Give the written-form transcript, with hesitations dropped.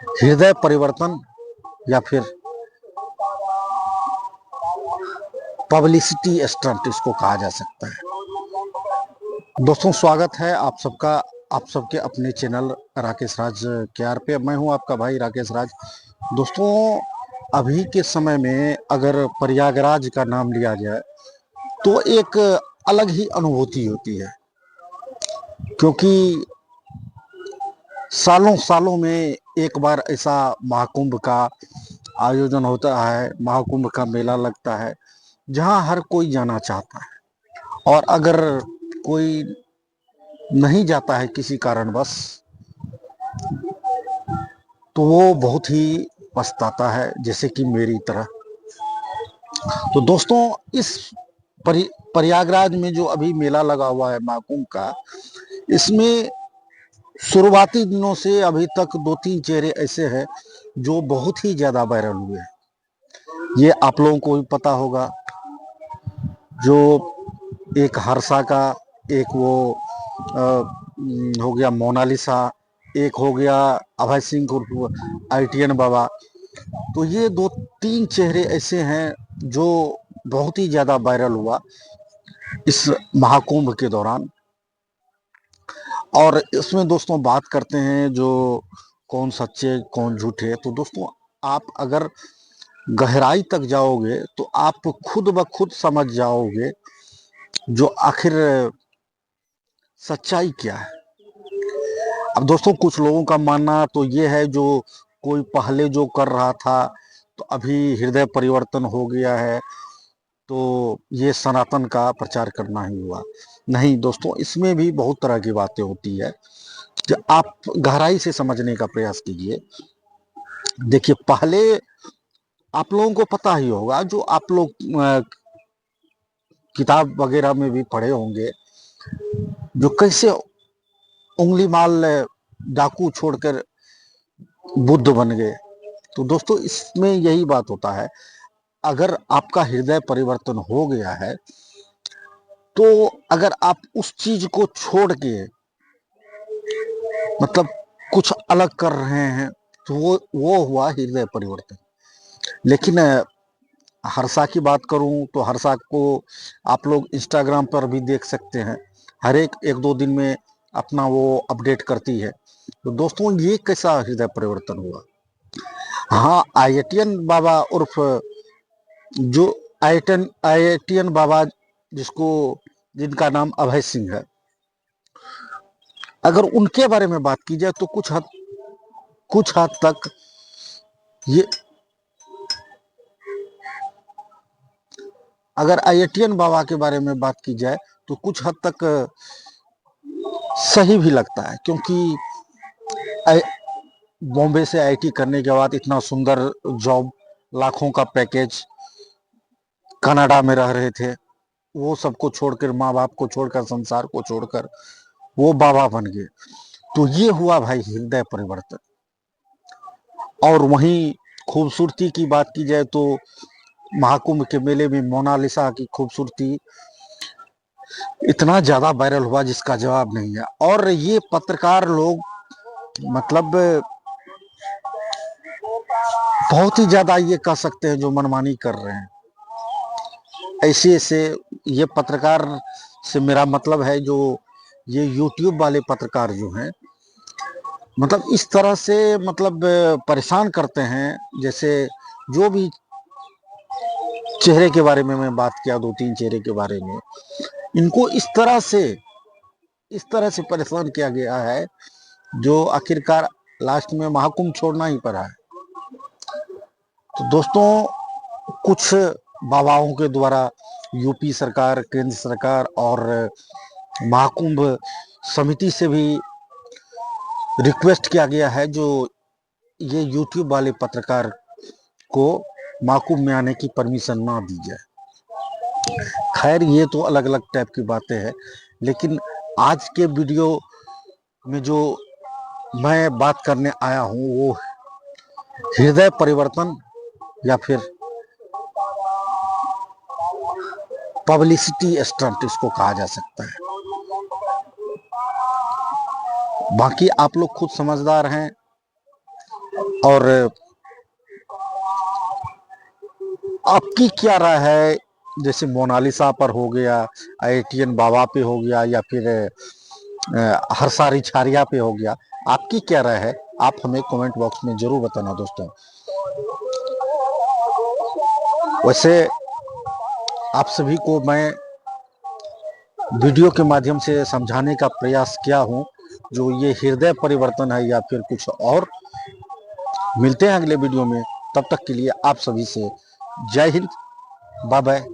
हृदय परिवर्तन या फिर पब्लिसिटी स्टंट इसको कहा जा सकता है। दोस्तों स्वागत है आप सबका, आप सबके अपने चैनल राकेश राज केआर पे। मैं हूं आपका भाई राकेश राज। दोस्तों अभी के समय में अगर प्रयागराज का नाम लिया जाए तो एक अलग ही अनुभूति होती है, क्योंकि सालों सालों में एक बार ऐसा महाकुंभ का आयोजन होता है, महाकुंभ का मेला लगता है जहां हर कोई जाना चाहता है। और अगर कोई नहीं जाता है किसी कारणवश तो वो बहुत ही पछताता है, जैसे कि मेरी तरह। तो दोस्तों इस प्रयागराज में जो अभी मेला लगा हुआ है महाकुंभ का, इसमें शुरुआती दिनों से अभी तक दो तीन चेहरे ऐसे हैं जो बहुत ही ज्यादा वायरल हुए हैं। ये आप लोगों को भी पता होगा, जो एक हर्षा का, एक वो हो गया मोनालिसा, एक हो गया अभय सिंह उर्फ आईटीएन बाबा। तो ये दो तीन चेहरे ऐसे हैं जो बहुत ही ज्यादा वायरल हुआ इस महाकुंभ के दौरान। और इसमें दोस्तों बात करते हैं जो कौन सच्चे कौन झूठे। तो दोस्तों आप अगर गहराई तक जाओगे तो आप खुद ब खुद समझ जाओगे जो आखिर सच्चाई क्या है। अब दोस्तों कुछ लोगों का मानना तो ये है, जो कोई पहले जो कर रहा था तो अभी हृदय परिवर्तन हो गया है तो ये सनातन का प्रचार करना ही हुआ। नहीं दोस्तों, इसमें भी बहुत तरह की बातें होती है कि आप गहराई से समझने का प्रयास कीजिए। देखिए पहले आप लोगों को पता ही होगा, जो आप लोग किताब वगैरह में भी पढ़े होंगे, जो कैसे उंगली माल डाकू छोड़कर बुद्ध बन गए। तो दोस्तों इसमें यही बात होता है, अगर आपका हृदय परिवर्तन हो गया है तो अगर आप उस चीज को छोड़ के मतलब कुछ अलग कर रहे हैं तो वो हुआ हृदय परिवर्तन। लेकिन हर्षा की बात करूं तो हर्षा को आप लोग इंस्टाग्राम पर भी देख सकते हैं, हर एक एक दो दिन में अपना वो अपडेट करती है। तो दोस्तों ये कैसा हृदय परिवर्तन हुआ। हाँ, आईटीएन बाबा उर्फ जो आईटीएन बाबा, जिसको जिनका नाम अभय सिंह है, अगर उनके बारे में बात की जाए तो कुछ हद तक ये, अगर आईटीएन बाबा के बारे में बात की जाए तो कुछ हद तक सही भी लगता है, क्योंकि बॉम्बे से आईटी करने के बाद इतना सुंदर जॉब, लाखों का पैकेज, कनाडा में रह रहे थे, वो सबको छोड़कर, माँ बाप को छोड़कर, संसार को छोड़कर वो बाबा बन गए। तो ये हुआ भाई हृदय परिवर्तन। और वहीं खूबसूरती की बात की जाए तो महाकुंभ के मेले में मोनालिसा की खूबसूरती इतना ज्यादा वायरल हुआ जिसका जवाब नहीं है। और ये पत्रकार लोग मतलब बहुत ही ज्यादा ये कह सकते हैं जो मनमानी कर रहे हैं। ऐसे ऐसे ये पत्रकार से मेरा मतलब है जो ये यूट्यूब वाले पत्रकार जो हैं, मतलब इस तरह से मतलब परेशान करते हैं। जैसे जो भी चेहरे के बारे में मैं बात किया, दो तीन चेहरे के बारे में, इनको इस तरह से परेशान किया गया है जो आखिरकार लास्ट में महाकुंभ छोड़ना ही पड़ा है। तो दोस्तों कुछ बाबाओं के द्वारा यूपी सरकार, केंद्र सरकार और महाकुंभ समिति से भी रिक्वेस्ट किया गया है जो ये यूट्यूब वाले पत्रकार को महाकुंभ में आने की परमिशन ना दी जाए। खैर ये तो अलग अलग टाइप की बातें हैं, लेकिन आज के वीडियो में जो मैं बात करने आया हूँ वो हृदय परिवर्तन या फिर पब्लिसिटी स्टंट इसको कहा जा सकता है। बाकी आप लोग खुद समझदार हैं, और आपकी क्या राय है, जैसे मोनालिसा पर हो गया, एटीएन बाबा पे हो गया, या फिर हरसारी छारिया पे हो गया, आपकी क्या राय है? आप हमें कमेंट बॉक्स में जरूर बताना दोस्तों। वैसे आप सभी को मैं वीडियो के माध्यम से समझाने का प्रयास किया हूं, जो ये हृदय परिवर्तन है या फिर कुछ और। मिलते हैं अगले वीडियो में, तब तक के लिए आप सभी से जय हिंद, बाय बाय।